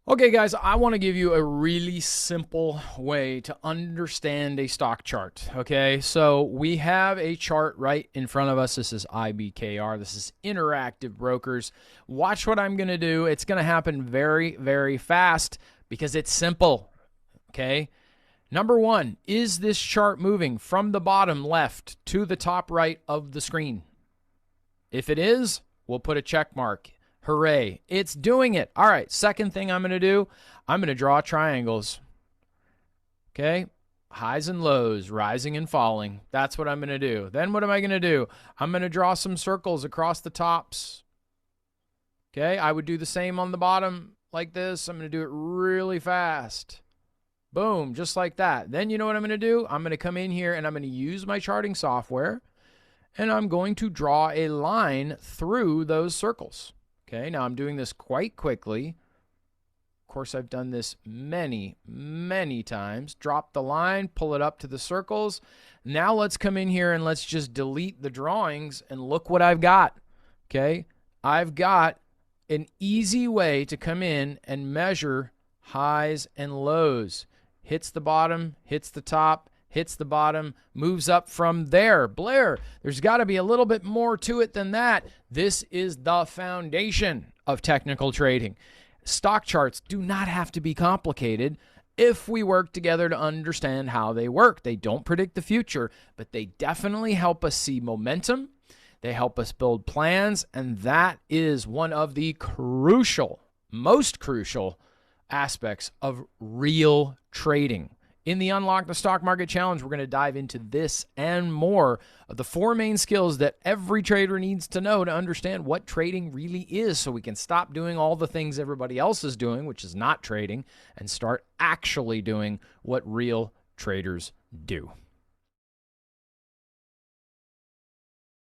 Okay, guys, I want to give you a really simple way to understand a stock chart. Okay, so we have a chart right in front of us. This is IBKR. This is Interactive Brokers. Watch what I'm going to do. It's going to happen very, very fast because it's simple. Okay, number one, is this chart moving from the bottom left to the top right of the screen? If it is, we'll put a check mark. Hooray, it's doing it. All right, second thing I'm going to do, I'm going to draw triangles. Okay, highs and lows, rising and falling. That's what I'm going to do. Then what am I going to do? I'm going to draw some circles across the tops. Okay, I would do the same on the bottom like this. I'm going to do it really fast. Boom, just like that. Then you know what I'm going to do? I'm going to come in here and I'm going to use my charting software and I'm going to draw a line through those circles. Okay, now I'm doing this quite quickly. Of course, I've done this many, many times. Drop the line, pull it up to the circles. Now let's come in here and let's just delete the drawings and look what I've got. Okay, I've got an easy way to come in and measure highs and lows. Hits the bottom, hits the top, hits the bottom, moves up from there. Blair, there's got to be a little bit more to it than that. This is the foundation of technical trading. Stock charts do not have to be complicated if we work together to understand how they work. They don't predict the future, but they definitely help us see momentum. They help us build plans, and that is one of the crucial, most crucial aspects of real trading. In the Unlock the Stock Market Challenge, we're going to dive into this and more of the four main skills that every trader needs to know to understand what trading really is so we can stop doing all the things everybody else is doing, which is not trading, and start actually doing what real traders do.